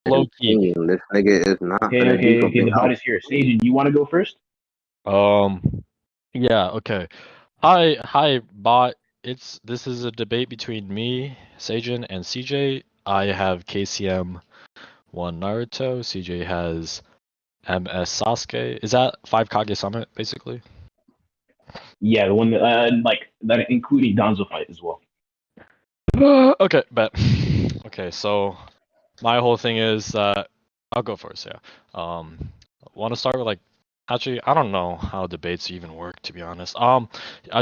low key. This nigga is not Okay, gonna do okay, okay. something The bot else. is here. Seijin, you want to go first? Um, yeah, okay. Hi, bot. This is a debate between me, Seijin, and CJ. I have KCM one Naruto. CJ has MS Sasuke. Is that 5 Kage Summit basically? Yeah, the one that like that, including Danzo fight as well. Okay, bet. Okay, so my whole thing is that I'll go first. Yeah. Want to start with like, actually, I don't know how debates even work to be honest. I'll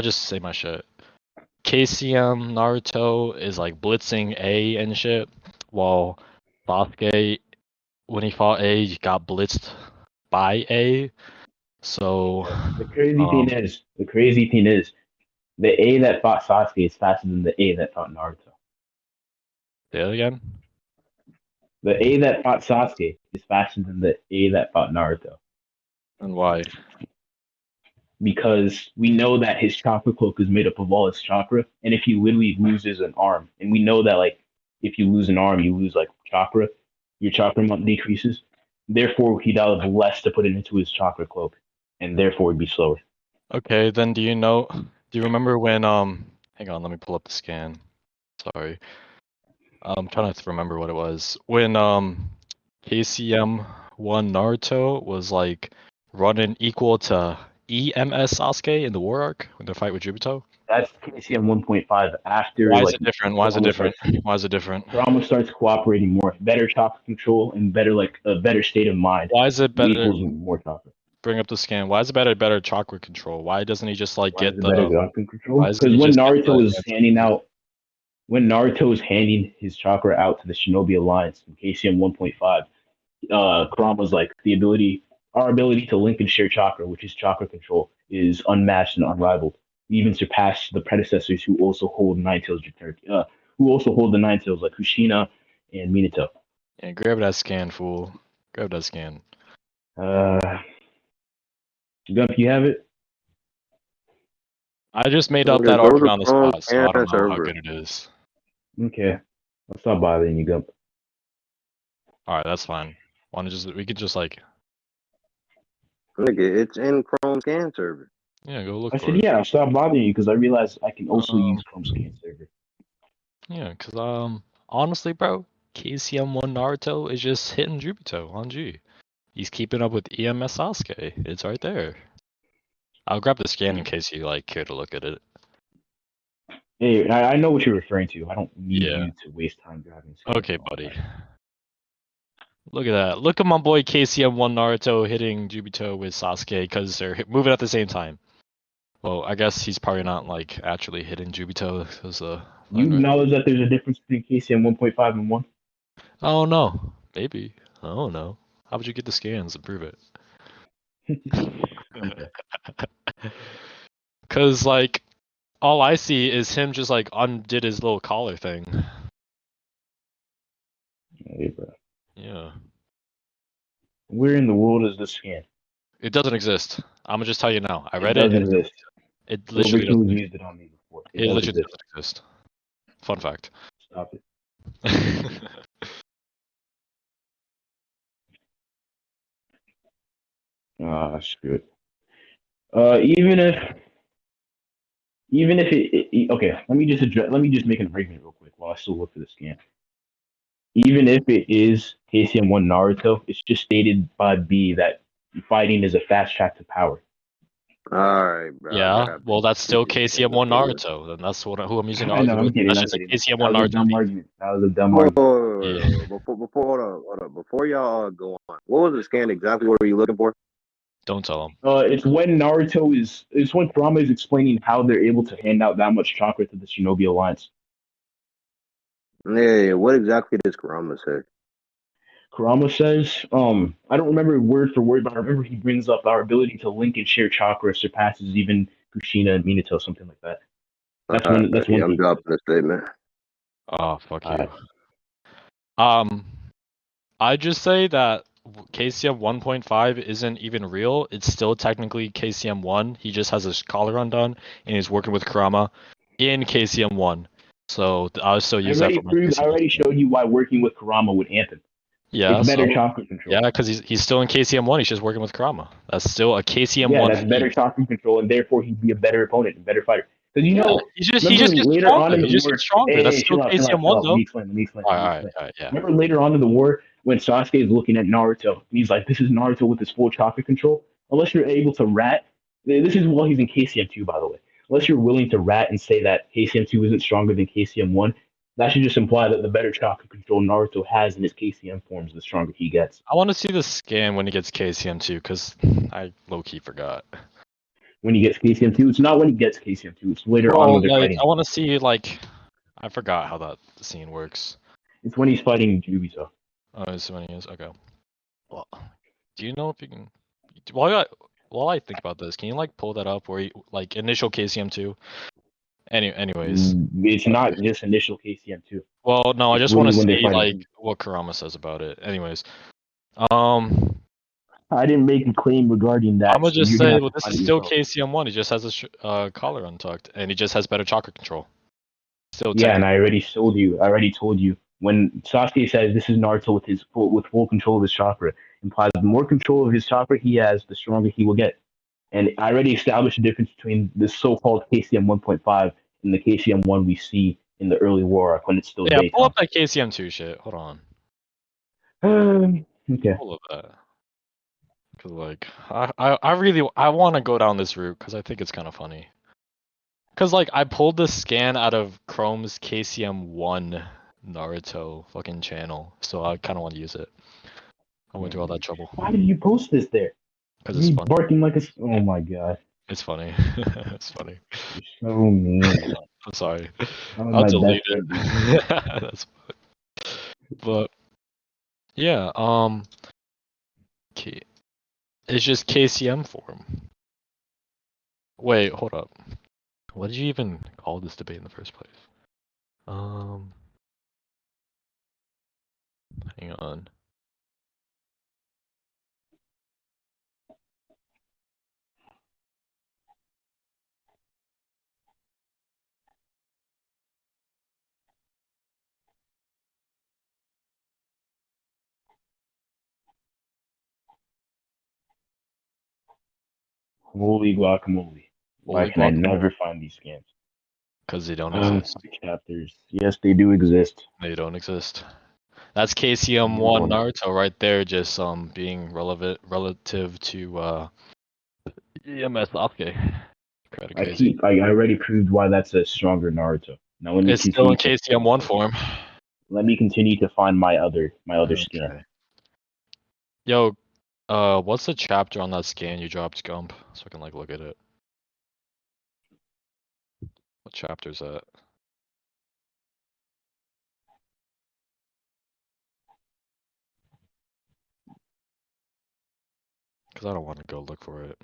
just say my shit. KCM Naruto is like blitzing A and shit, while Sasuke, when he fought A, he got blitzed by A. So, The crazy thing is, the A that fought Sasuke is faster than the A that fought Naruto. say it again. The A that fought Sasuke is faster than the A that fought Naruto. And why? Because we know that his chakra cloak is made up of all his chakra, and if he literally loses an arm, and we know that like if you lose an arm, you lose like chakra, your chakra amount decreases. Therefore, he'd have less to put it into his chakra cloak, and therefore it'd be slower. Okay, then do you remember when hang on, let me pull up the scan. Sorry. I'm trying to remember what it was. When KCM won Naruto was like running equal to EMS Sasuke in the War Arc when they fight with Jubito. That's KCM 1.5 after Why is like it different? Why is it Kurama different? starts, Why is it different? Kurama starts cooperating more, better chakra control, and better like a better state of mind Why is it better? equals more chakra. Bring up the scan. Why is it better chakra control? Why doesn't he just like Why is get it better the? chakra control? Why doesn't Because he when just get Naruto the? is handing out when Naruto is handing his chakra out to the Shinobi Alliance in KCM 1.5, Kurama's like our ability to link and share chakra, which is chakra control, is unmatched and unrivaled. We even surpassed the predecessors who also hold Nine Tails who also hold the Nine Tails like Kushina and Minato. Yeah, grab that scan, fool. Grab that scan. Uh, Gump, you have it. I just made up Nigga, that go to argument on the Chrome spot, so scan I don't know how server. good it is. Okay, I'll stop bothering you, Gump. All right, that's fine. We could just like, Nigga, it's in Chrome scan server. yeah, go look I for said, it. yeah, I'll stop bothering you because I realized I can also use Um, Chrome Scan Server. yeah, cause honestly, bro, KCM one Naruto is just hitting Jubito on G. He's keeping up with EMS Sasuke. It's right there. I'll grab the scan in case you like care to look at it. Hey, I know what you're referring to. I don't need Yeah. you to waste time grabbing scans Okay, and all buddy. that. Look at that. Look at my boy KCM one Naruto hitting Jubito with Sasuke because they're moving at the same time. Well, I guess he's probably not like actually hitting Jubito because You right. acknowledge that there's a difference between KCM 1.5 and 1? Oh no, maybe. I don't know. How would you get the scans and prove it? Okay. Cause like all I see is him just like undid his little collar thing. Hey, bro. Yeah. Where in the world is this scan? It doesn't exist. I'm gonna just tell you now. I It read it does and exist. it literally Overkill doesn't. used it on me before. It It does literally exist. doesn't exist. Fun fact. Stop it. Ah, screw it. Even if okay, let me just make an argument real quick while I still look for the scan. Even if it is KCM1 Naruto, it's just stated by B that fighting is a fast track to power. Alright, bro. I Yeah, got well you. that's still KCM1 Naruto. Then that's who I'm using to I know, argue I'm with. kidding, That's I'm just a kidding. That KCM1 was a Naruto dumb beef. argument. That was a dumb Whoa, argument. Yeah. hold up. Before y'all go on, what was the scan exactly? What were you looking for? Don't tell him. It's when Kurama is explaining how they're able to hand out that much chakra to the Shinobi Alliance. Yeah, what exactly does Kurama say? Kurama says, I don't remember word for word, but I remember he brings up our ability to link and share chakra surpasses even Kushina and Minato, something like that. That's Yeah, one I'm thing he says. dropping the statement. Oh, fuck Uh, you. I just say that KCM 1.5 isn't even real. It's still technically KCM 1. He just has his collar undone and he's working with Kurama in KCM 1. So I'll still use that for my I KCM. already showed you why working with Kurama would amp him. Yeah, It's better so chakra control. yeah, because he's still in KCM one. He's just working with Kurama. That's still a KCM Yeah, one that's better feat. chakra control, and therefore he'd be a better opponent, a better fighter. Because Yeah, he remember just gets later on stronger. in He the just gets war. stronger. That's Hey, still chill out, chill KCM out, chill one out. Let me though. explain. Let me explain. All Let me right, explain. all right, yeah. Remember later on in the war when Sasuke is looking at Naruto, he's like, "This is Naruto with his full chakra control." Unless you're able to rat, this is while he's in KCM two, by the way. Unless you're willing to rat and say that KCM two isn't stronger than KCM one, that should just imply that the better chakra control Naruto has in his KCM forms, the stronger he gets. I want to see the scan when he gets KCM two, because I low key forgot. When he gets KCM two, it's not when he gets KCM two. It's later on when Well, they're like fighting. I want to see like I forgot how that scene works. It's when he's fighting Jubiso. Oh, it's when he is okay. Well, do you know if you can? While I think about this, can you like pull that up where he like initial KCM two? Anyways, It's not just initial KCM two. well, no, I It's just want really to when they're see fighting. like what Kurama says about it. Anyways, um, I didn't make a claim regarding I'm that, gonna so just you're gonna say, have well, to this find is it still yourself. KCM one. He just has a collar untucked, and he just has better chakra control. Still Yeah, and technically. I already told you. I already told you when Sasuke says this is Naruto with his full control of his chakra, implies the more control of his chakra he has, the stronger he will get. And I already established the difference between this so-called KCM 1.5 and the KCM one we see in the early war arc when it's still Yeah, pull daytime. up that KCM two shit. Hold on, Okay. pull up that. Cause like I really want to go down this route because I think it's kind of funny. Cause like I pulled the scan out of Chrome's KCM1 Naruto fucking channel, so I kind of want to use it. I went through all that trouble. Why did you post this there? Cause it's Me funny. barking like a. Oh my god. It's funny. It's funny. You're so mean. I'm sorry. That was I'll my delete best it. friend, dude. That's but yeah. K- it's just KCM form. Wait, hold up. What did you even call this debate in the first place? Hang on. Holy guacamole. Why Holy can I guacamole. never find these scans? Because they don't exist. Chapters. Yes, they do exist. They don't exist. That's KCM You're one one. Naruto right there, just being relevant relative to EMS Sasuke. Kinda crazy. I already proved why that's a stronger Naruto. Now let me It's still continue in to KCM one form. let me continue to find my other scan. Okay. Yo, what's the chapter on that scan you dropped, Gump? So I can like look at it. What chapter is that? Because I don't want to go look for it.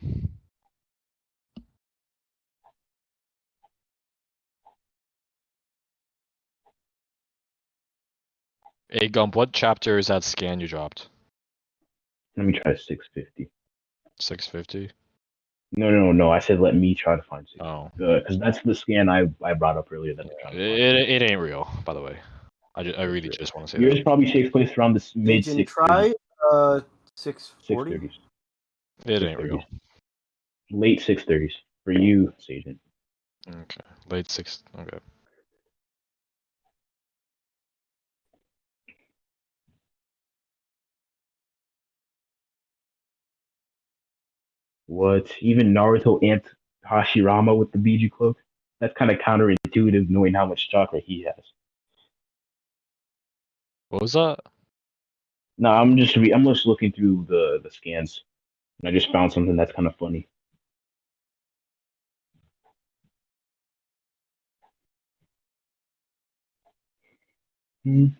Hey Gump, what chapter is that scan you dropped? Let me try 650. 650? No. I said let me try to find 650. Oh. Because that's the scan I brought up earlier that I'm trying to find. It ain't real, by the way. I really It's real. just want to say Yours that. probably takes place around the mid Seijin, 630s. try 640. 630s. It ain't 630s. real. Late 630s. For you, Seijin. Okay. Late six. Okay. What? Even Naruto amped Hashirama with the Biju cloak? That's kind of counterintuitive knowing how much chakra he has. What was that? No, I'm just looking through the scans, and I just found something that's kind of funny. Let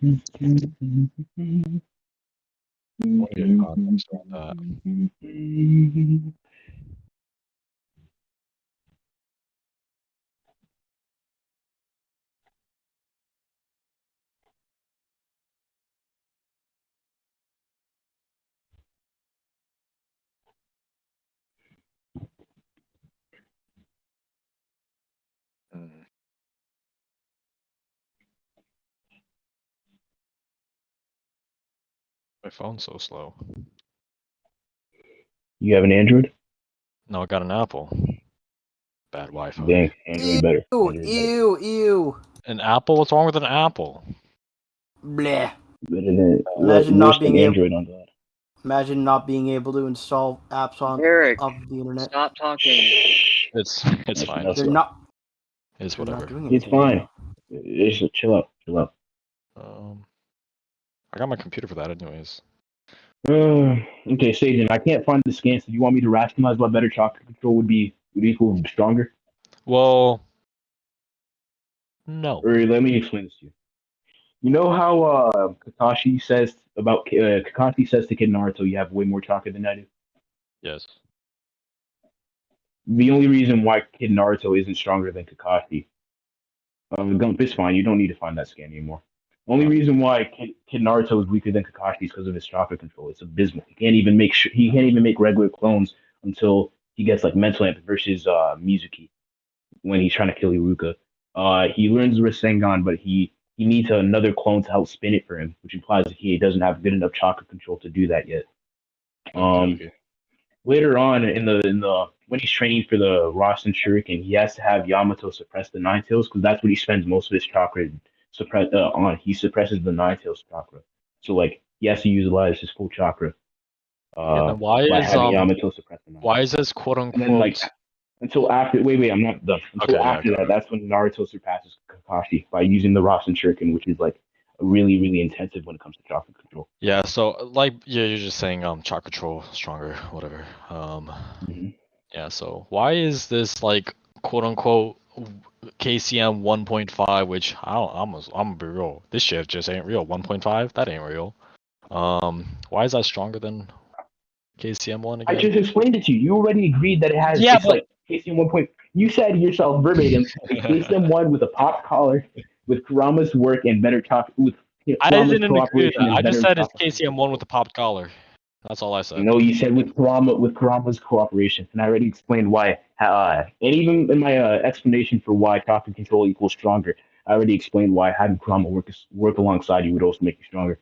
me get context around that. My phone's so slow. You have an Android? No, I got an Apple. Bad Wi-Fi. Dang, Android better. Ew, Android ew, ew. An Apple? What's wrong with an Apple? Bleh. better than Imagine worse not than being able. Android on that. Imagine not being able to install apps on Eric, off the internet. stop talking. It's That's fine. enough. They're not. It's They're whatever. not doing It's anything. fine. Right It's chill out. Chill out. I got my computer for that anyways. Okay, Seijin, I can't find the scans. Do you want me to rationalize why better chocolate control would equal stronger? Well, no. Or let me explain this to you. You know how Kakashi says to Kid Naruto, "You have way more chocolate than I do." Yes. The only reason why Kid Naruto isn't stronger than Kakashi, Gump is fine. You don't need to find that scan anymore. Only reason why Kid Naruto is weaker than Kakashi is because of his chocolate control. It's abysmal. He can't even make regular clones until he gets like mental amp versus Mizuki when he's trying to kill Iruka. He learns the Rasengan, but he needs another clone to help spin it for him, which implies that he doesn't have good enough chocolate control to do that yet. Okay. Later on in the when he's training for the Rasen Shuriken, he has to have Yamato suppress the Nine Tails because that's what he spends most of his chakra on. He suppresses the Nine Tails chakra, so like he has to utilize his full chakra And then why by is having Yamato suppress the Nine. why is this quote And then like unquote? until after wait, I'm not done. Until Okay, yeah, after go. that, that's when Naruto surpasses Kakashi by using the Rasen Shuriken, which is like really, really intensive when it comes to chocolate control. Yeah, so like you're just saying chakra control stronger, whatever. Mhm. Yeah, so why is this like quote unquote KCM 1.5, which I'm gonna be real. This shit just ain't real. 1.5? That ain't real. Why is that stronger than KCM 1 I again? just explained it to you. You already agreed that it has. Yeah, It's but like KCM 1 point. You said yourself verbatim, a KCM 1 with a pop collar, with Kurama's work and better with I Kurama's didn't agree with cooperation that. and I just better said it's chocolate KCM 1 with control. a popped collar. That's all I said. No, you said with Kurama's cooperation, and I already explained why. And even in my explanation for why chocolate control equals stronger, I already explained why having Kurama work alongside you would also make you stronger.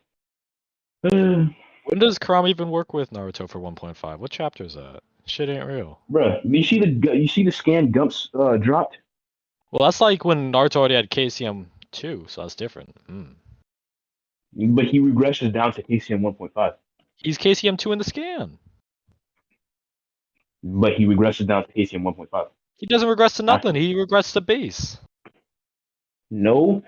When does Kurama even work with Naruto for 1.5? What chapter is that? Shit ain't real. Bruh, you see the scan Gumps dropped? Well, that's like when Naruto already had KCM 2, so that's different. But he regresses down to KCM 1.5. He's KCM 2 in the scan. But he regresses down to KCM 1.5. He doesn't regress to nothing. After. He regrets to base. No,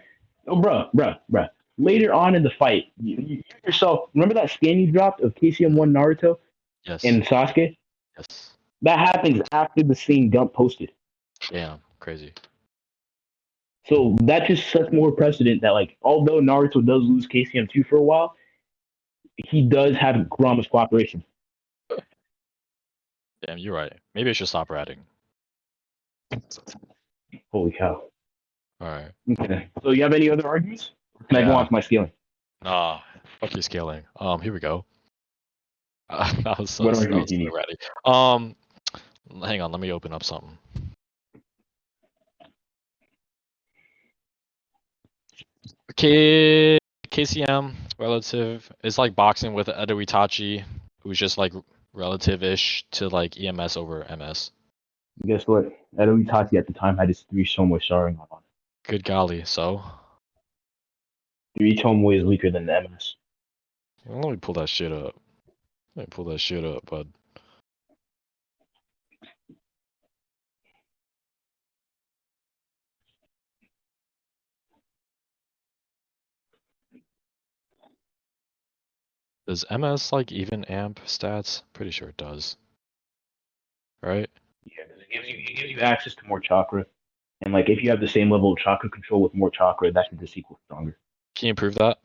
bruh. Later on in the fight, you yourself remember that scan you dropped of KCM1 Naruto Yes. and Sasuke? Yes. That happens after the scene Gump posted. Damn. Crazy. So that just sets more precedent that, like, although Naruto does lose KCM2 for a while, he does have Kurama's cooperation. Damn, you're right. Maybe I should stop ratting. Holy cow. Alright. Okay. So you have any other arguments? Or can I go on to my scaling? Nah. Fuck you scaling. Here we go. That was so What argument do you need? ready. Hang on, let me open up something. KCM relative is like boxing with Edo Itachi, who's just like relative-ish to like EMS over MS. Guess what? Edo Itachi at the time had his 3 Tomoe Sharingan on. Good golly, so 3 Tomoe is weaker than the MS. let me pull that shit up. Bud. Does MS like even amp stats? Pretty sure it does. Right? Yeah, because it gives you access to more chakra. And like if you have the same level of chakra control with more chakra, that should just equal stronger. Can you prove that?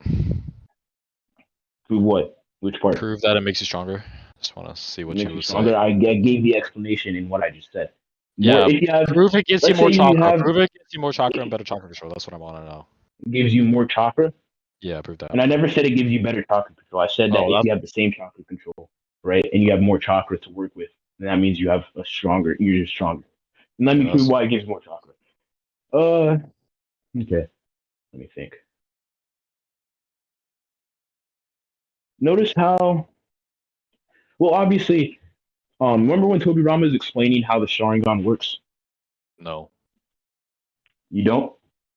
Prove what? Which part? Prove that it makes you stronger. Just want to see what Makes you you would stronger. say. I gave the explanation in what I just said. Yeah, If you have, prove it gets you let's more say you chakra. have, Prove it gets you more chakra and better chakra control. That's what I want to know. gives you more chakra. Yeah, prove that. And I never said it gives you better chakra control. I said that if you have the same chakra control, right, and you have more chakra to work with, then that means you have you're just stronger. And let me prove why it gives more chakra. Okay. Let me think. notice how well obviously remember when Tobirama is explaining how the Sharingan works? No, You don't?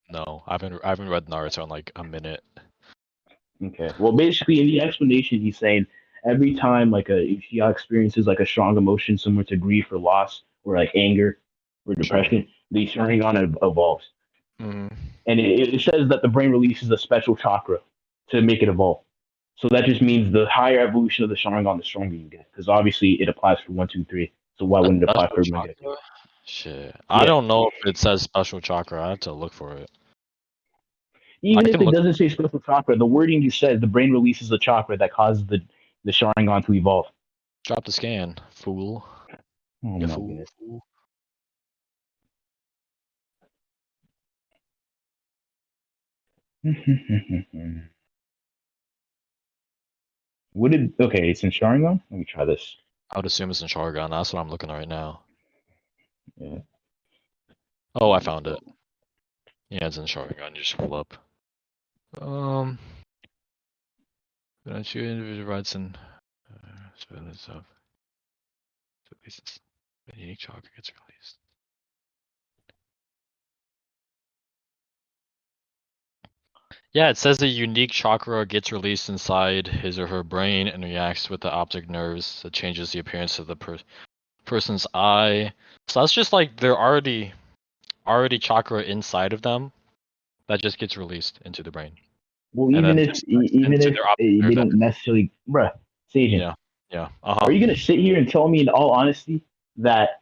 no, I haven't read Naruto in like a minute. Okay. Well, basically, in the explanation, he's saying every time like a Uchiha experiences like a strong emotion similar to grief or loss or like anger or Sure. depression, the Sharingan evolves, Hmm. and it says that the brain releases a special chakra to make it evolve. So that just means the higher evolution of the Sharingan, the stronger you get, because obviously it applies for one, two, three. So why A wouldn't it apply special for Omega two? chakra? Shit, I Yeah. don't know if it says special chakra. I have to look for it. I Even if can it look. doesn't say special chakra, the wording just says the brain releases a chakra that causes the Sharingan to evolve. Drop the scan, fool. Oh You my fool. goodness. Fool. What did okay? It's in Sharingan. Let me try this. I would assume it's in Sharingan. That's what I'm looking at right now. Yeah. Oh, I found it. Yeah, it's in Sharingan. You scroll up. When I choose individual rights and surveillance of releases, a unique chakra gets released. Yeah, it says a unique chakra gets released inside his or her brain and reacts with the optic nerves that changes the appearance of the person's eye. So that's just like they're already chakra inside of them that just gets released into the brain, Well, and even then if just even into if their optic nerve they don't endings. necessarily, bruh, Seijin, Yeah, yeah. are you gonna sit here and tell me in all honesty that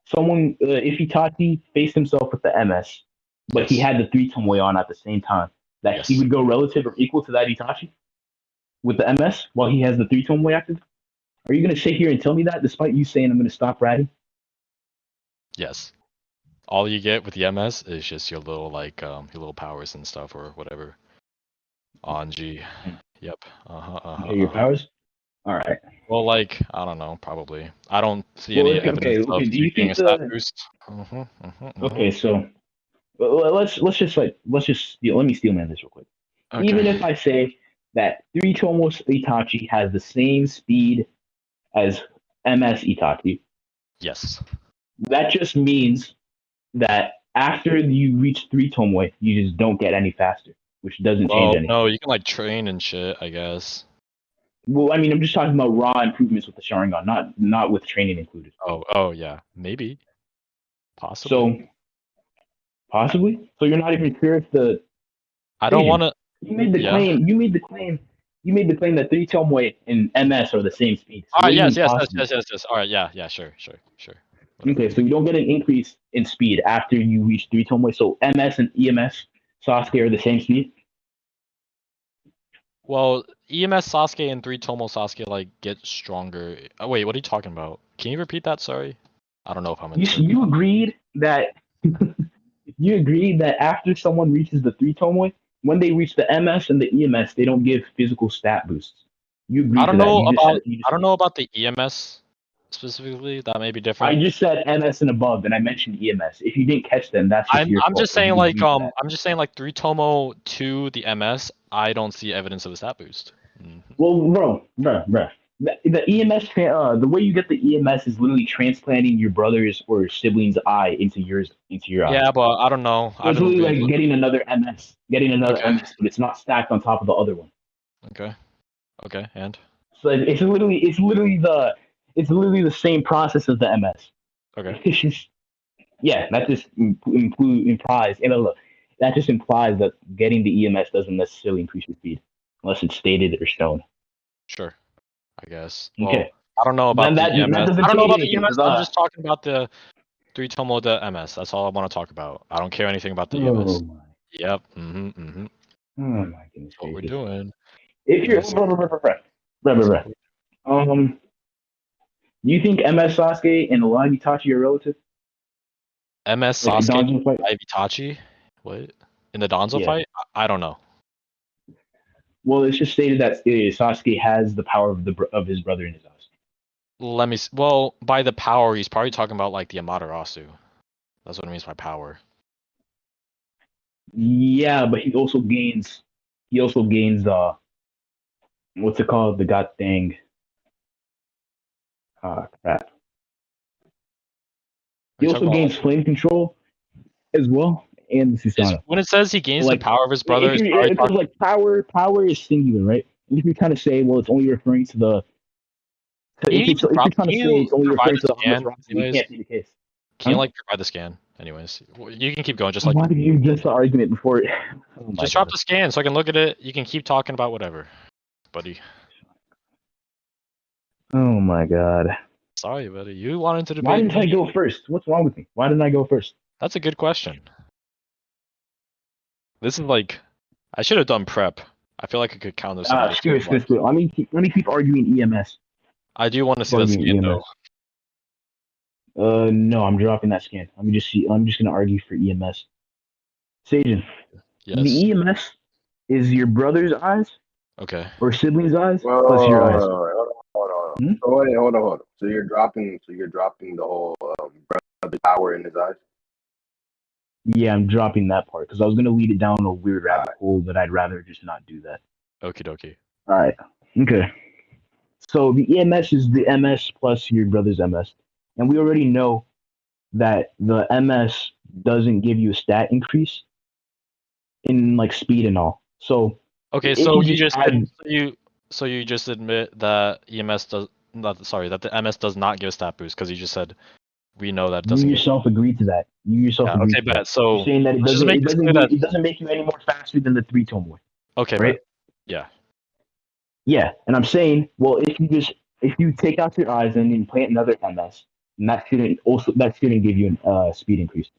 someone, if Itachi faced himself with the MS, but he Yes, had the three tomoe on at the same time, that he yes, would go relative or equal to that Itachi with the MS while he has the three tomoe active? Are you gonna sit here and tell me that despite you saying I'm gonna stop ratting? yes. All you get with the MS is just your little your little powers and stuff or whatever. Anji. Yep. Okay, your powers. All right. Well, I don't know, probably. I don't see Well, any okay, evidence of okay. Do you you being a think stat the boost. okay? So let's just let me steelman this real quick. Okay. Even if I say that three Tomos Itachi has the same speed as MS Itachi, Yes. that just means that after you reach three Tomoe, you just don't get any faster, which doesn't change Well, anything. no, you can train and shit, I guess. Well, I mean, I'm just talking about raw improvements with the Sharingan, not with training included. Oh yeah, maybe, possibly. So possibly. So you're not even sure if the I don't want Asian. to. You made the Yeah. claim. You made the claim. You made the claim that three Tomoe and MS are the same speed. So All what right. do you Yes. mean Yes. Yes. possibly? Yes. Yes. Yes. All right. Yeah. Yeah. Sure. Sure. Sure. Whatever. Okay, so you don't get an increase in speed after you reach three Tomoe. So MS and EMS Sasuke are the same speed. Well, EMS Sasuke and 3 Tomo Sasuke get stronger. Oh, wait, what are you talking about? Can you repeat that? Sorry. I don't know if I'm interpreting. You agreed that you agreed that after someone reaches the three Tomoe, when they reach the MS and the EMS, they don't give physical stat boosts. You I agreed to don't that. know You just said about you I just don't know about the EMS specifically. That may be I different. just said MS and above, and I mentioned EMS. If you didn't catch them, that's just I'm your I'm fault. just But saying you agreed to that. I'm just saying 3 Tomo to the MS. I don't see evidence of a stat boost. Well, bro. The EMS, the way you get the EMS is literally transplanting your brother's or sibling's eye into your eye. Yeah, but I don't know. I So it's haven't literally been. like getting another Okay. MS, but it's not stacked on top of the other one. Okay. Okay. And So it's literally the same process as the MS. okay. It's just yeah, that just implies that just implies that getting the EMS doesn't necessarily increase your speed unless it's stated or shown. Sure. I guess. Well, Okay, I don't know then about the that EMS. doesn't I don't know change about the anything EMS. because I'm just talking about the 3 Tomo the MS. That's all I want to talk about. I don't care anything about the oh EMS. my Yep. Mm-hmm. oh my goodness That's what we're gracious. doing. If you're That's, blah, that's blah. um, do you think MS Sasuke and Live Itachi are relative? MS Like a Sasuke Donjon fight? by Itachi. What? In the Danzo Yeah. fight? I don't know. Well, it's just stated that Sasuke has the power of his brother in his eyes. Let me. Well, by the power, he's probably talking about the Amaterasu. That's what it means by power. Yeah, but he also gains what's it called? The god thing. Ah, crap. Are He you talking also about gains flame control as well, and the is Susanoo. when it says he gains the Like, power of his brother? if Is you probably because like power is singular, right? And if you kind of say, well, it's only referring to the can you if you're trying can to say you it's only provide referring the to the Amos scan? Roxy, it Anyways, can't be the case. can you Huh? like provide the scan? Anyways, you can keep going. Why did you just the argument before it? Oh my Just drop god. the scan so I can look at it. You can keep talking about whatever, buddy. Oh my god. Sorry, buddy. You wanted to Why debate didn't I me. go first? What's wrong with me? Why didn't I go first? That's a good question. This is like, I should have done prep. I feel like I could counter some of this Screw good it, screw it, ones. screw it. Let me keep arguing EMS. I do want to Keep see that arguing scan though. EMS. No, I'm dropping that scan. I'm just gonna argue for EMS. Seijin, the Yes. EMS is your brother's eyes Okay. or sibling's eyes Well, plus your eyes. hold on. Hmm? So wait, hold on. So you're dropping the whole brother power in his eyes. Yeah, I'm dropping that part because I was gonna lead it down a weird rabbit Alright. hole, but I'd rather just not do that. Okie dokie. All right. Okay. So the EMS is the MS plus your brother's MS, and we already know that the MS doesn't give you a stat increase in like speed and all. So Okay, if so you you just just add, so you just admit that EMS does not sorry that the MS does not give a stat boost because you just said we know that it you doesn't give. yourself agreed to that. You yourself Yeah. agreed Okay, to that. bet. You're So saying that let's just make this clear that it doesn't make you any more faster than the three tomboy, okay, bet. right? Yeah. Yeah, and I'm saying, well, if you take out your eyes and implant another MS, and that shouldn't give you a speed increase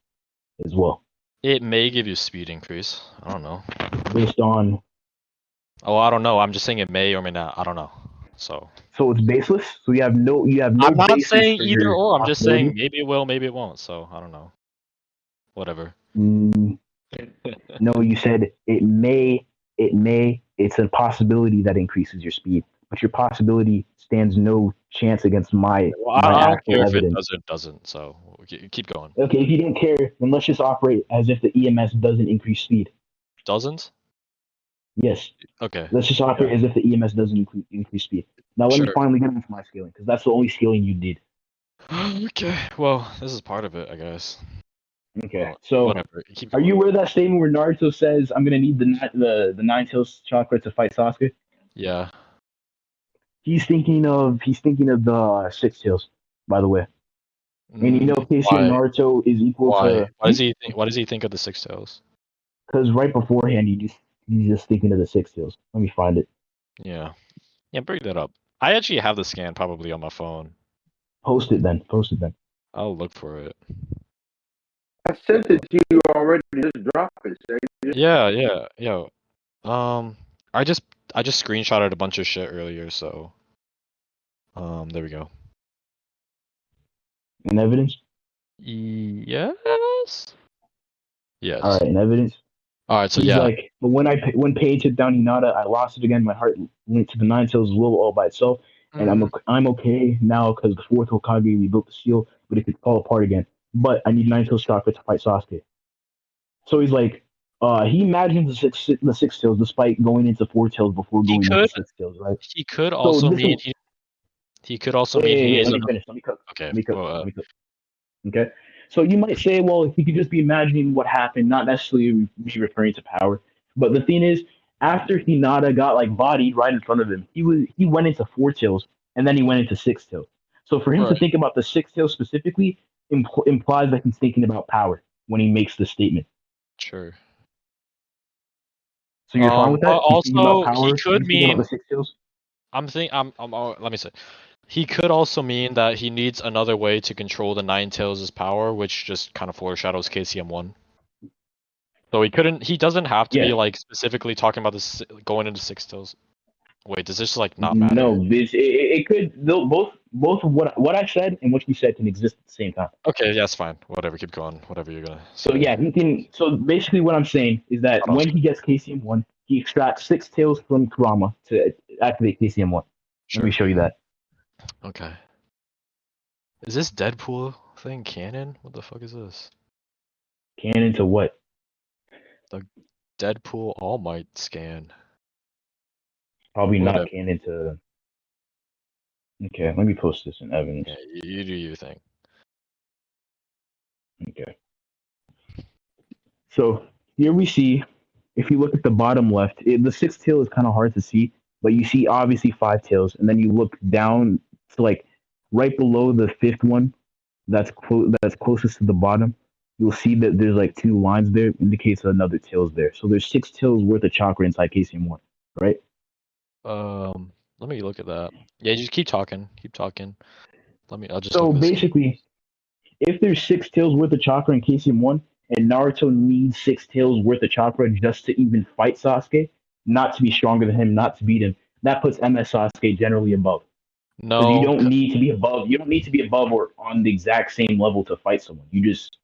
as well, It may give you speed increase. I don't know. based on Oh, I don't know. I'm just saying it may or may not. I don't know. So so it's baseless. So you have no I'm not basis saying for either your or. I'm just saying possibility. maybe it will, maybe it won't. So I don't know. Whatever. Mm, no, you said it's a possibility that increases your speed, but your possibility stands no chance against Well, my I don't care actual if it evidence. does or doesn't. So keep going. Okay, if you don't care, then let's just operate as if the EMS doesn't increase speed. Doesn't? Yes, Okay. let's just Yeah. operate as if the EMS doesn't increase speed. Now let me Sure. finally get into my scaling because that's the only scaling you did. Okay. Well, this is part of it, I guess. Okay, Well, so whatever. Keep are you going. aware of that statement where Naruto says, "I'm gonna need the nine tails chakra to fight Sasuke"? Yeah. He's thinking of the six tails, by the way. And you know KCM Why? Naruto is equal Why? to What does he think? What does he think of the Six Tails? because right beforehand he's just thinking of the six tails. Let me find it. Yeah. Yeah. Bring that up. I actually have the scan probably on my phone. Post it then. Post it then. I'll look for it. I sent it to you already. Just drop it. Yeah. Yeah. Yo. Um. I just screenshotted a bunch of shit earlier. So. There we go. In evidence. Yes. All Yes. right, in evidence. All right. So He's yeah. like, but when Paige hit down Hinata, I lost it again. My heart went to the nine tails will all by itself, and Mhm. I'm okay now because the fourth Hokage rebuilt the seal, but it could fall apart again. But I need nine tails chakra to fight Sasuke. So he's like, he imagines the six tails despite going into four tails before He going into could. six tails, right? He could So also this is mean he could also mean he wait, needs let me another. finish. Let me cook. Okay. Let me cook. Well, Let me cook. Okay. So you might say, well, he could just be imagining what happened, not necessarily be referring to power. But the thing is, after Hinata got like bodied right in front of him, he went into four tails and then he went into six tails. So for him to right. think about the six tails specifically implies that he's thinking about power when he makes the statement. Sure. So you're fine with But that? He's thinking about also he power when could he's thinking about the mean six tails. let me say. He could also mean that he needs another way to control the Nine Tails' power, which just kind of foreshadows KCM1. So he doesn't have to be Yeah. like specifically talking about this going into Six Tails. Wait, does this like not matter? No, it could both what I said and what you said can exist at the same time. Okay, yeah, it's fine. Whatever, keep going. Whatever you're gonna So say. yeah, he can. So basically, what I'm saying is that What else? when he gets KCM1, he extracts six tails from Kurama to activate KCM1. Let me Sure. show you that. Okay. Is this Deadpool thing canon? What the fuck is this? Canon to what? The Deadpool All Might scan. Probably not Whatever. canon to. Okay, let me post this in evidence. Yeah, you do your thing. Okay. So here we see, if you look at the bottom left, the sixth tail is kind of hard to see, but you see obviously five tails, and then you look down to like right below the fifth one, that's closest to the bottom. You'll see that there's like two lines there, indicates that another tail's there. So there's six tails worth of chakra inside KCM one, right? Let me look at that. Yeah, just keep talking. Keep talking. I'll just So look this. basically, if there's six tails worth of chakra in KCM one, and Naruto needs six tails worth of chakra just to even fight Sasuke, not to be stronger than him, not to beat him, that puts MS Sasuke generally above. Because you No, don't need to be above. You don't need to be above or on the exact same level to fight someone.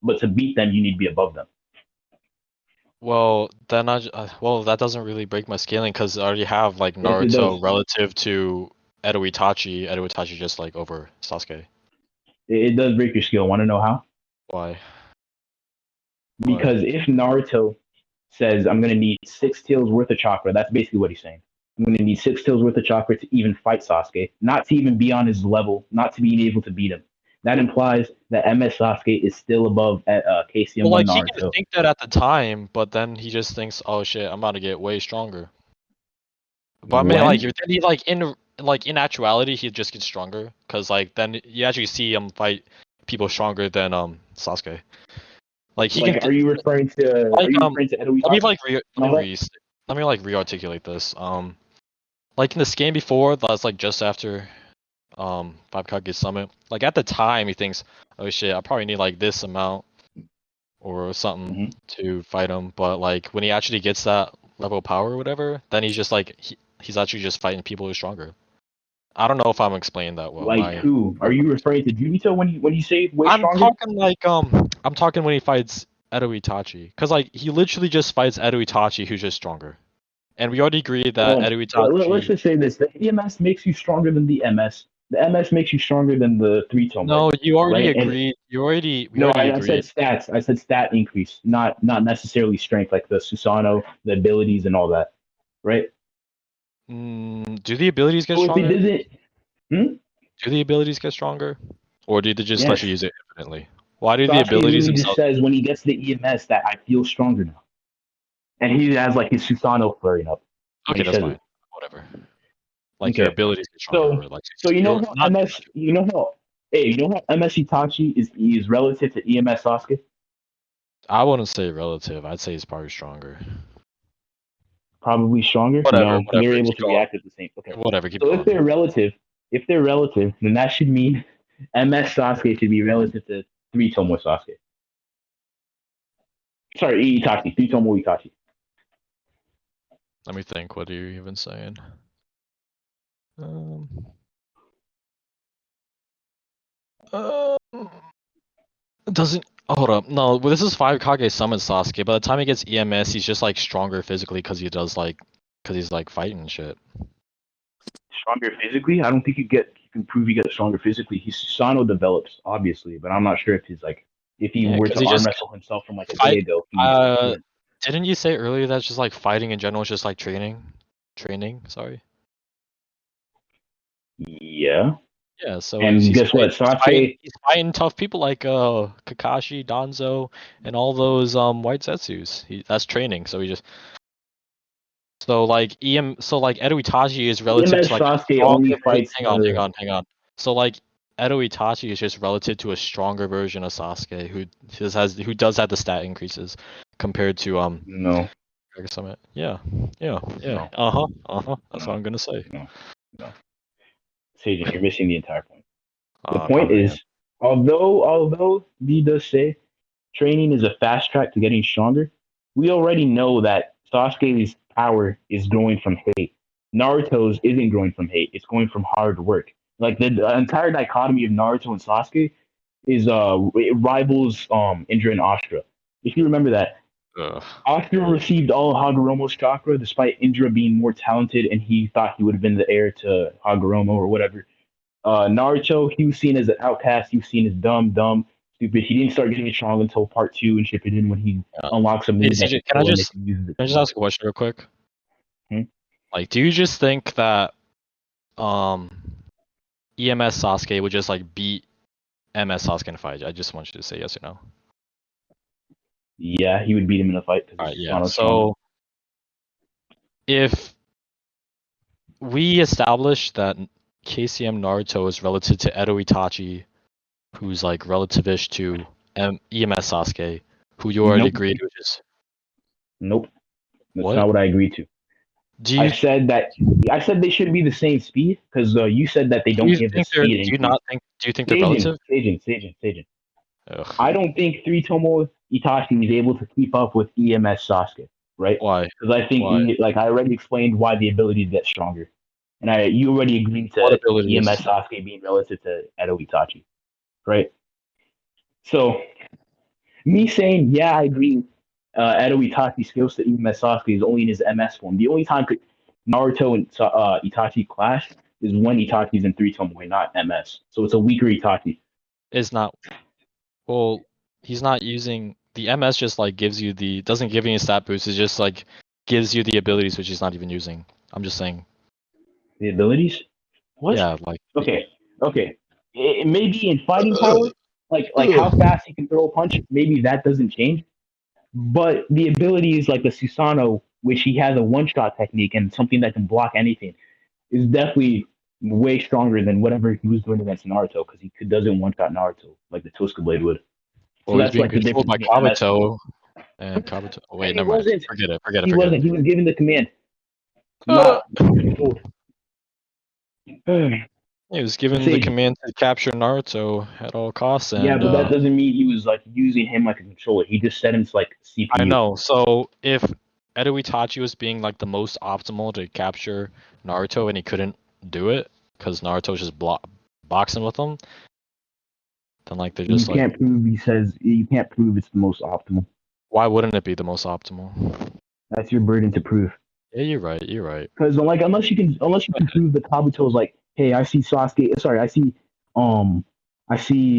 But to beat them, you need to be above them. well, then well, that doesn't really break my scaling because I already have like Yes, it Naruto does. relative to Edo Itachi. Edo Itachi just like over Sasuke. It does break your skill. Want to know how? Why? Because if Naruto says, "I'm going to need six tails worth of chakra," that's basically what he's saying. I'm going to need six tails worth of chakra to even fight Sasuke, not to even be on his level, not to be able to beat him. That implies that MS Sasuke is still above at KCM Well, one like he can Naruto. think that at the time, but then he just thinks, "Oh shit, I'm about to get way stronger." But I mean, like, When? then he in actuality, he just gets stronger because like then you actually see him fight people stronger than Sasuke. Like he Like, can are you referring to? Are like you referring to Edo let me Itachi? like and all that? let me like rearticulate this. Like in this game before, that's like just after Five Kage Summit. Like at the time, he thinks, "Oh shit, I probably need like this amount or something Mhm. to fight him." But like when he actually gets that level of power or whatever, then he's just like he's actually just fighting people who are stronger. I don't know if I'm explaining that well. Like who? Are you referring to Junito when you say way I'm stronger? talking like I'm talking when he fights Edo Itachi, cause like he literally just fights Edo Itachi, who's just stronger. And we already agreed that Well, Edo let's Itachi. just say this: the EMS makes you stronger than the MS. The MS makes you stronger than the three tome, No, you already right? And agreed. We no, already I said agreed. stats. I said stat increase, not necessarily strength, like the Susano, the abilities, and all that, right? Do the abilities get So if it stronger? doesn't, hmm? Do the abilities get stronger, or do they just let Yes, you use it infinitely? Why do the Sasuke abilities literally just themselves? says when he gets the EMS that I feel stronger now, and he has like his Susano flaring up when Okay, he that's says fine. it. Whatever. Like your Okay, abilities get stronger, so or like you know skill. how Not. MS, you know how MS Itachi is relative to EMS Sasuke. I wouldn't say relative. I'd say he's probably stronger. Probably stronger. Whatever. No, they're Whatever. able Keep to going. react at the same. Okay, Whatever. Keep so going. if they're relative, then that should mean MS Sasuke should be relative to three Tomo Sasuke. Sorry, Itachi, three Tomo Itachi. Let me think. What are you even saying? Um. Um. Doesn't. Hold up. No, well, this is 5 Kage summon Sasuke. By the time he gets EMS, he's just like stronger physically because he's like fighting and shit. Stronger physically? I don't think you can prove he gets stronger physically. His Susano develops obviously, but I'm not sure if he Yeah, were because to he arm just wrestle himself from like a day fight. ago, he Uh, couldn't. didn't you say earlier that's just like fighting in general is just like training? Training. Sorry. Yeah, Yeah. So and guess what? Sasuke. he's fighting tough people like Kakashi, Danzo, and all those white Zetsus. That's training. So he just so like Edo Itachi is relative EMS to like a Sasuke only stronger version. fights the. Hang on. So like Edo Itachi is just relative to a stronger version of Sasuke who does have the stat increases compared to No, Dragon Summit. Yeah. Yeah. Yeah. no, Uh-huh. Uh-huh. That's no, what I'm gonna say. no, no. Seijin, you're missing the entire point. The I point probably am. is, although V does say training is a fast track to getting stronger, we already know that Sasuke's power is growing from hate. Naruto's isn't growing from hate; it's going from hard work. Like the entire dichotomy of Naruto and Sasuke is it rivals Indra and Astra. If you remember that, Ugh. Astra received all Hagoromo's chakra despite Indra being more talented, and he thought he would have been the heir to Hagoromo or whatever. Naruto, he was seen as an outcast. He was seen as dumb, stupid. He didn't start getting strong until part two and Shippuden when he Yeah. unlocks a Hey, move that CJ, could kill him if he uses it can I too just much. ask a question real quick? Hmm? Like, do you just think that EMS Sasuke would just like beat MS Sasuke in a fight? I just want you to say yes or no. Yeah, he would beat him in a fight because Alright, yeah. Susano's stronger. So if we establish that KCM Naruto is relative to Edo Itachi, who's like relative-ish to EMS Sasuke, who you already Nope. agreed with is Nope. That's what? not what I agreed to. Do you I said they should be the same speed because you said that they do don't you give the think they're speed do you increase. not think do you think they're relative? Seijin. Ugh. I don't think Three Tomo Itachi is able to keep up with EMS Sasuke, right? Why? Because I think, Why? like I already explained, why the ability to get stronger, and you already agreed What to abilities? EMS Sasuke being relative to Edo Itachi, right? So me saying, yeah, I agree. Edo Itachi's skills to EMS Sasuke is only in his MS form. The only time Naruto and Itachi clash is when Itachi's in Three Tomoe, not MS. So it's a weaker Itachi. Is not well. He's not using the MS. Just like gives you the doesn't give you a stat boost. It just like gives you the abilities which he's not even using. I'm just saying. The abilities? What? Yeah, like Okay. It may be in fighting power, like how fast he can throw a punch. Maybe that doesn't change, but the ability is like the Susanoo, which he has a one-shot technique and something that can block anything, is definitely way stronger than whatever he was doing against Naruto because he doesn't one-shot Naruto like the Tosca Blade would. So well, he's that's being like the controlled difference by between MS. Kabuto and Kabuto. Oh, wait, And he never mind. wasn't. Forget it. He wasn't. He was given the command, Uh, not controlled. he was given the Seijin. command to capture Naruto at all costs, Yeah, and but that doesn't mean he was like using him like a controller. He just set him to like CPU. I know. So if Edo Itachi was being like the most optimal to capture Naruto and he couldn't do it because Naruto was just boxing with him, then like they're You just like, can't prove. He says you can't prove it's the most optimal. why wouldn't it be the most optimal? That's your burden to prove. Yeah, you're right. You're right. Because like unless you can prove that Kabuto's like, hey, I see Sasuke. Sorry, I see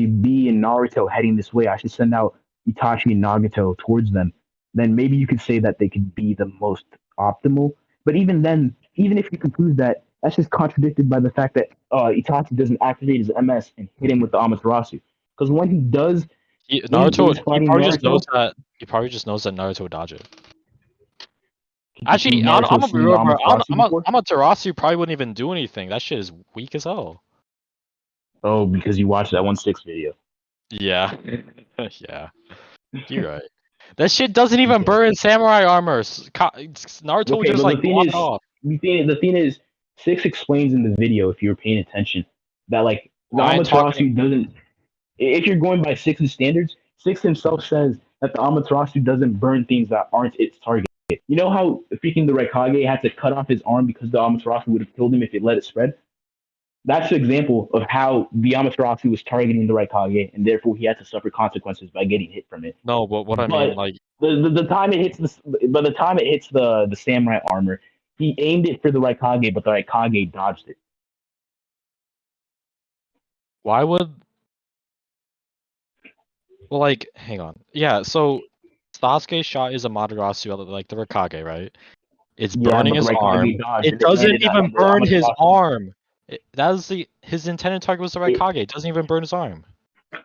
B and Naruto heading this way. I should send out Itachi and Nagato towards them. Then maybe you could say that they could be the most optimal. But even then, even if you can prove that, that's just contradicted by the fact that Itachi doesn't activate his MS and hit him with the Amaterasu. Because when he does, when Naruto, he's he fighting probably just Naruto, knows that. He probably just knows that Naruto would dodge it. can you Actually, prove I'm Naruto's gonna be seen the real, bro. Amaterasu before? Amaterasu probably wouldn't even do anything. That shit is weak as hell. Oh, because you watched that 1-6 video. Yeah, yeah, you're right. That shit doesn't even Okay. burn samurai armor. Naruto would Okay, just but like block it off. the thing is, Six explains in the video if you were paying attention that like the I ain't talking. Amaterasu doesn't. If you're going by Six's standards, Six himself says that the Amaterasu doesn't burn things that aren't its target. You know how freaking the Raikage had to cut off his arm because the Amaterasu would have killed him if it let it spread? That's an example of how the Amaterasu was targeting the Raikage, and therefore he had to suffer consequences by getting hit from it. No, but what I mean, But like, the time it hits by the time it hits the samurai armor, he aimed it for the Raikage, but the Raikage dodged it. why would? Well, like, hang on. Yeah, so Sasuke's shot is a Amaterasu, like the Raikage, right? It's Yeah, burning but the his arm. Raikage dodged, It and it doesn't landed even on the burn his Amaterasu. arm. That was his intended target was the Raikage. It doesn't even burn his arm. He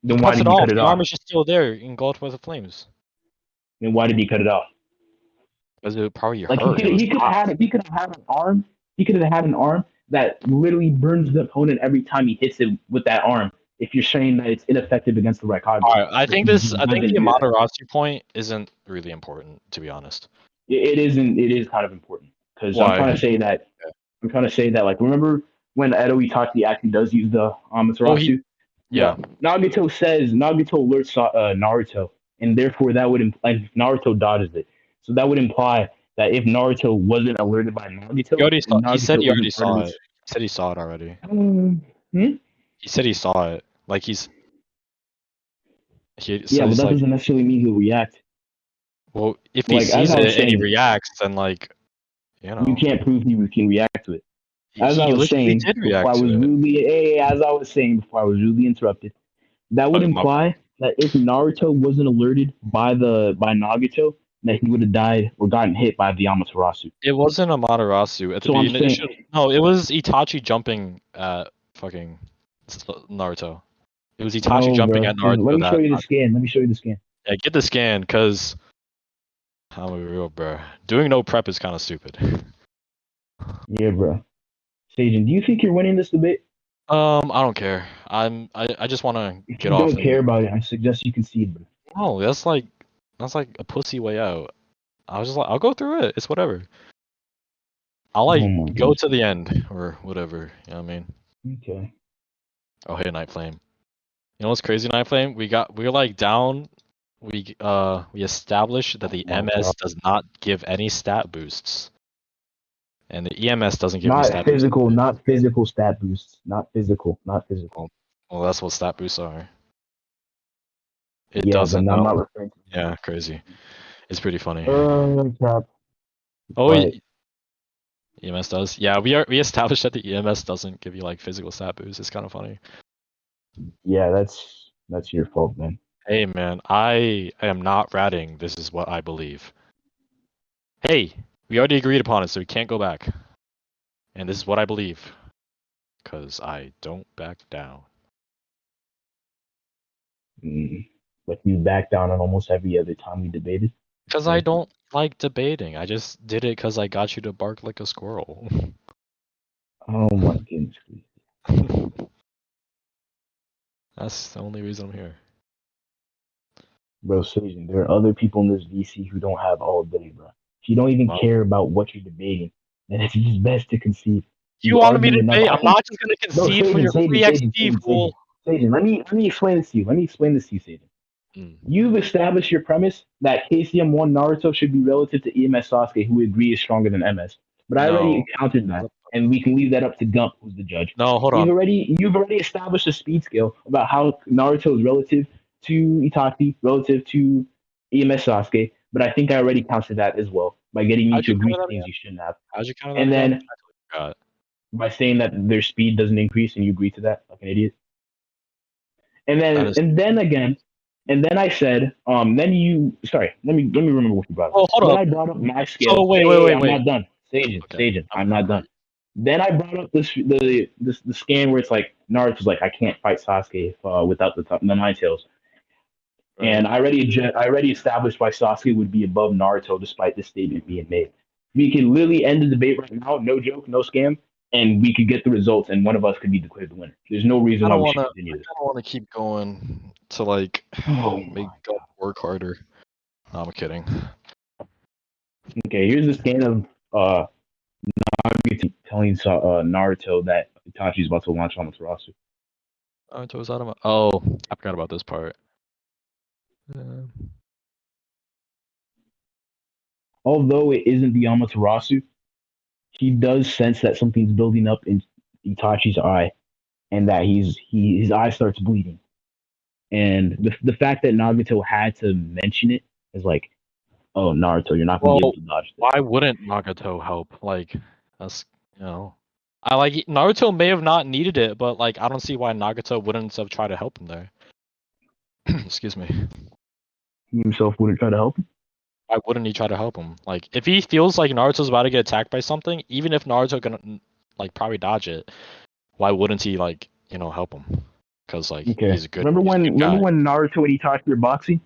Then why cuts did it he off. cut it The off? arm is just still there, engulfed with the flames. Then why did he cut it off? Because it would probably Like hurt. It was hot. he could have had an arm. He could have had an arm that literally burns the opponent every time he hits it with that arm. If you're saying that it's ineffective against the Raikage, All right, I but think he this. I think doesn't the do that. Amaterasu point isn't really important, to be honest. It isn't. It is kind of important because Why? I'm trying to say that like remember when Edo Itachi actually does use the Oh, Amaterasu? yeah. Nagato alerts Naruto, and therefore that would imply Naruto dodges it. So that would imply that if Naruto wasn't alerted by Nagato, He already saw. then He said Nagato he already isn't part of saw it. this. He said he saw it already. Hmm? He said he saw it. Like he Yeah, said but it's that like, doesn't necessarily mean he'll react. well, if he Like as sees I was it and he saying, reacts, then like, you you know, can't prove he can react to it. As I he was literally saying did before I react was to it. rudely, hey, as I was saying before I was rudely interrupted, that would My imply that if Naruto wasn't alerted by Nagato, that he would have died or gotten hit by the Amaterasu. It wasn't Amaterasu at the So I'm beginning. saying, No, it was Itachi jumping at fucking Naruto. It was Itachi no, jumping bro. at Let Naruto me show that. you the scan. Let me show you the scan. Yeah, get the scan, cause I'm gonna be real, bro. Doing no prep is kind of stupid. Yeah, bro. Seijin, do you think you're winning this debate? I don't care. I just want to If get you off don't care and about it, I suggest you concede, bro. no, that's like a pussy way out. I was just like, I'll go through it. It's whatever. I'll Oh like my go goodness. to the end or whatever. You know what I mean? Okay. Oh hey, Night Flame. You know what's crazy, Night Flame? We're like down. We established that the Oh my God. MS does not give any stat boosts, and the EMS doesn't give any Not stat boosts. physical, not physical stat boosts. Not physical, not physical. Well, that's what stat boosts are. It Yeah, but doesn't I'm though. not referring to. Yeah, crazy. It's pretty funny. Crap. Oh, But EMS does. Yeah, we established that the EMS doesn't give you like physical stat boosts. It's kind of funny. yeah, that's your fault, man. Hey man, I am not ratting. This is what I believe. Hey, we already agreed upon it, so we can't go back. And this is what I believe, cause I don't back down. But you back down on almost every other time we debated. Cause I don't like debating. I just did it cause I got you to bark like a squirrel. Oh my goodness. That's the only reason I'm here. Bro, Susan, there are other people in this VC who don't have all day, bro. If you don't even Wow. care about what you're debating, then it's just best to concede. You You wanted me argue to enough. debate. I I'm think, not just gonna no, concede for your free XP, fool. Satan, let me explain this to you. Let me explain this to you, Satan. Mm. You've established your premise that KCM 1 Naruto should be relative to EMS Sasuke, who we agree is stronger than MS. But I already No. countered that, and we can leave that up to Gump, who's the judge. No, hold on. You've already established a speed scale about how Naruto is relative to Itachi, relative to EMS Sasuke. But I think I already counted that as well by getting you How'd to you agree counter to that things again? you shouldn't have, How'd you counter that and again? then I totally forgot. by saying that their speed doesn't increase, and you agree to that like an idiot. That is. And then I said, then you sorry, let me remember what you brought up. Oh, hold Then up. I brought up my So scale. wait, wait, Hey, wait, I'm wait. not done. Sajin, Okay, Sajin, I'm I'm not done. ready. Then I brought up the scan where it's like Naruto's like I can't fight Sasuke without the Nine Tails, Right. and I already established why Sasuke would be above Naruto despite this statement being made. We can literally end the debate right now, no joke, no scam, and we could get the results, and one of us could be declared the winner. There's no reason I why don't we wanna. should I continue this. kind of want to keep going to like Oh make my God work harder. No, I'm kidding. Okay, here's the scan of Nagati telling Naruto that Itachi's about to launch Amaterasu. Naruto's out of my. Oh, I forgot about this part. Although it isn't the Amaterasu, he does sense that something's building up in Itachi's eye, and that his eye starts bleeding. And the fact that Nagato had to mention it is like, oh Naruto, you're not gonna be able Well, to dodge this. why wouldn't Nagato help? Like, that's you know. I like Naruto may have not needed it, but like I don't see why Nagato wouldn't have tried to help him there. Excuse me. He himself wouldn't try to help him. Why wouldn't he try to help him? Like, if he feels like Naruto's about to get attacked by something, even if Naruto gonna like probably dodge it, why wouldn't he like help him? Because like Okay. he's a good guy. Remember when Naruto and Itachi are boxing?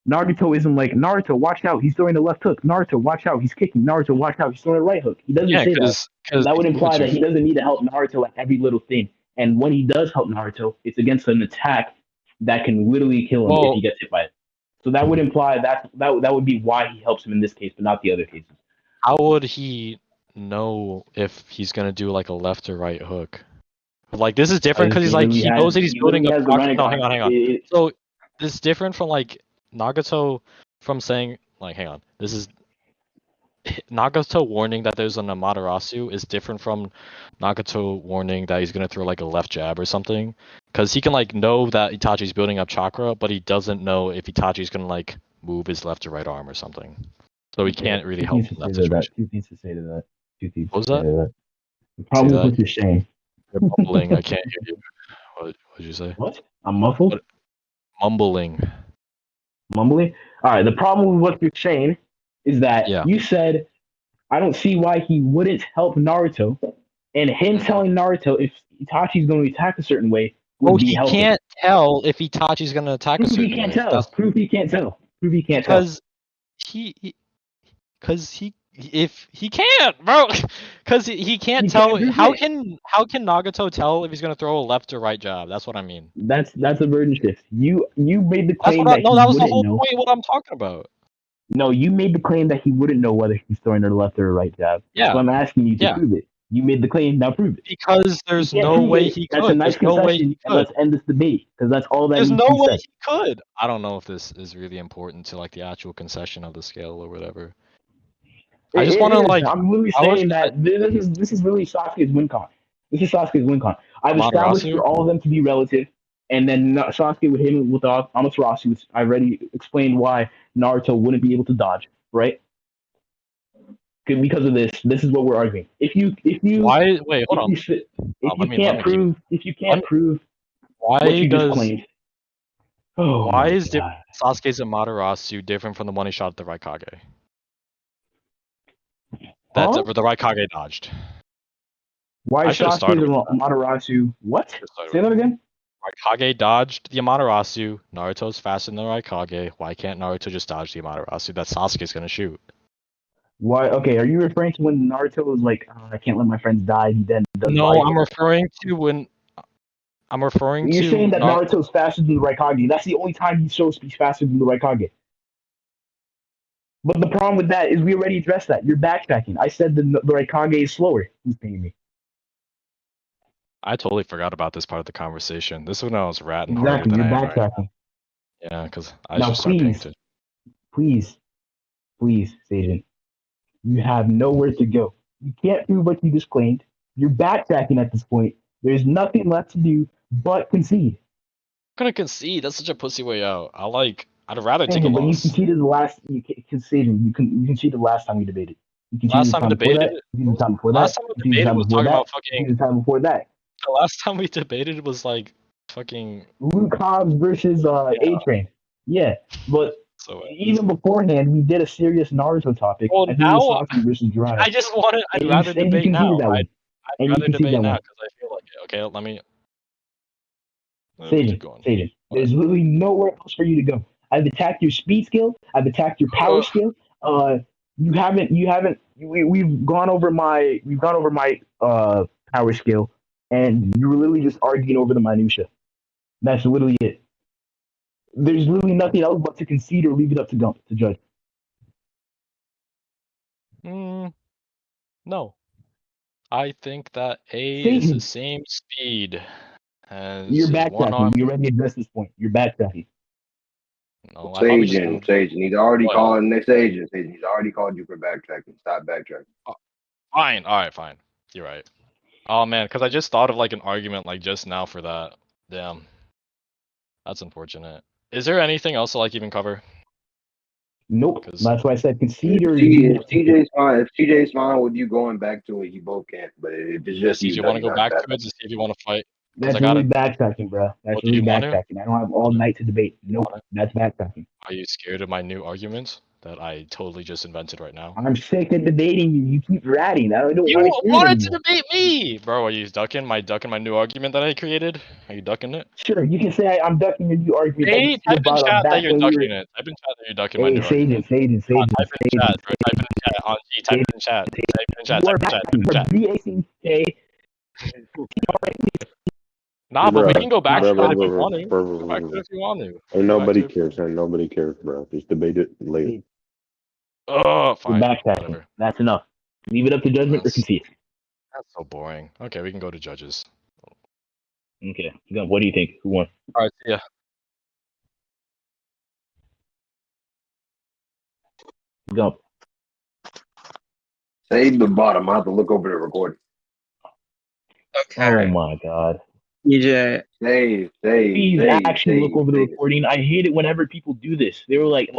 Naruto isn't like Naruto, watch out, he's throwing the left hook. Naruto, watch out, he's kicking. Naruto, watch out, he's throwing the right hook. He doesn't Yeah, say that. So because that would he's moving imply too that he fast. doesn't need to help Naruto at every little thing. And when he does help Naruto, it's against an attack that can literally kill him if he Well, gets hit by it. So that would imply that would be why he helps him in this case, but not the other cases. how would he know if he's gonna do like a left or right hook? Like this is different because he's like he knows that he's He building literally up has the chakra. No, Rinnegan. hang on. So this is different from like Nagato from saying like hang on. This is Nagato warning that there's an Amaterasu is different from Nagato warning that he's gonna throw like a left jab or something. Because he can like know that Itachi's building up chakra, but he doesn't know if Itachi's gonna like move his left or right arm or something. So he can't really Two help things to in say that to that. situation. Two things to say to that. Two things What was to say that? to that. The See problem with that? what you're saying. You're mumbling. I can't hear you. What did you say? What? I'm muffled? What? Mumbling. Mumbling? All right. The problem with what you're saying is that Yeah. you said I don't see why he wouldn't help Naruto, and him Mhm. telling Naruto if Itachi's going to attack a certain way would Oh, be he helping. can't tell if Itachi's gonna attack a Prove he certain can't way. tell. That's Prove he can't tell. Prove he can't tell. because he if he can't, bro, because he can't He tell. can't prove How it. can Nagato tell if he's gonna throw a left or right jab? That's what I mean. That's a burden shift. You made the That's claim what I that no. he That was the wouldn't whole know. point. Of what I'm talking about. No, you made the claim that he wouldn't know whether he's throwing a left or a right jab. Yeah. So I'm asking you to Yeah. prove it. You made the claim, now prove it. Because You there's can't no prove way it. he That's a could. nice There's no way concession, he and could. let's end this debate because that's all that There's needs no to be way said. he could. I don't know if this is really important to like the actual concession of the scale or whatever. I just want to It is. like. I'm literally I was saying that this is really Sasuke's win con. This is Sasuke's win con. I've established Amaterasu. for all of them to be relative, and then Sasuke with him with Amaterasu, which I already explained why Naruto wouldn't be able to dodge, right? Because of this. This is what we're arguing. If you Why? Wait, hold on. if Let you me can't keep. prove what Why you just does claimed, oh why my is god, Sasuke's Amaterasu different from the one he shot at the Raikage? That huh? the Raikage dodged. Why I should have Sasuke started the with that. Amaterasu? What? Should've started Say with that again. Raikage dodged the Amaterasu. Naruto's faster than the Raikage. Why can't Naruto just dodge the Amaterasu that Sasuke's gonna shoot? Why? Okay, are you referring to when Naruto was like, I can't let my friends die? He then does No, Raiden. I'm referring to when. I'm referring You're to saying that Naruto's faster than the Raikage. That's the only time he shows he's faster than the Raikage. But the problem with that is we already addressed that. You're backtracking. I said the Raikage is slower. He's paying me. I totally forgot about this part of the conversation. This is when I was ratting harder Exactly. than You're I am right backtracking. now. Yeah, because I Now, should start paying please, attention. please, Seijin, you have nowhere to go. You can't prove what you just claimed. You're backtracking at this point. There's nothing left to do but concede. I'm gonna concede. That's such a pussy way out. I'd rather take a Seijin, but you loss. conceded the last. You conceded. You conceded the last time we debated. You conceded Last the time we time before debated, that. You conceded the time before last that. time we You conceded the debated time was before talking that. about You fucking. conceded the time before that. The last time we debated was like fucking. Luke Hobbs versus Yeah. A Train. Yeah, but So even beforehand, we did a serious Naruto topic. well I think it was now Sasuke versus Jiraiya, I just wanted. I'd and rather you debate now. conceded that one, I'd and you rather conceded debate that now one. because I feel like it. Okay, let me keep Seijin, going. Seijin. What? There's literally nowhere else for you to go. I've attacked your speed skill. I've attacked your power skill. You haven't. We've gone over my. Power skill, and you were literally just arguing over the minutia. That's literally it. There's literally nothing else but to concede or leave it up to judge. No. I think that A is the Seijin, same speed you're as his one arm. backtracking. We already addressed this point. You're backtracking. No, I thought we just Seijin, moved. Seijin. He's already What? calling next Seijin. Seijin. He's already called you for backtracking. Stop backtracking. Fine. All right, fine. You're right. Oh man, because I just thought of like an argument like just now for that. Damn, that's unfortunate. Is there anything else to like even cover? Nope. Because That's why I said concede or If you. TJ's fine with you going back to it, you both can. But if it's just if you, you no, want to you're go not back bad. to it to see if you want to fight, because I That's got really it. backtracking, bro. That's What do really you want to? backtracking. I don't have all night to debate. Nope. wanna- That's backtracking. Are you scared of my new arguments that I totally just invented right now? I'm sick of debating you. You keep ratting. I don't You want to hear it wanted to anymore. debate me, bro. Are you ducking my new argument that I created? Are you ducking it? Sure, you can say I'm ducking your new argument that you Hey, see type in about chat that back you're when we were. ducking it. Type in chat that you're ducking my Hey, new argument. Type in chat, bro. Type in chat on G. Type in chat. Type in chat. You Type are in chat. Type in chat. BACK. Nah, but we Bro, can go back to it if you want to. bro, Go back to it if you want to. Ain't Go back to nobody it. cares. Ain't nobody cares, bro. Just debate it later. Oh, You're fine. backtracking. Whatever. That's enough. Leave it up to judgment or That's concede. so boring. Okay, we can go to judges. Okay. What do you think? Who won? All right, see ya. Go. Save the bottom. I have to look over the recording. Oh my god. EJ, Save, Please actually look save, over the save. recording. I hate it whenever people do this. They were like, "Oh,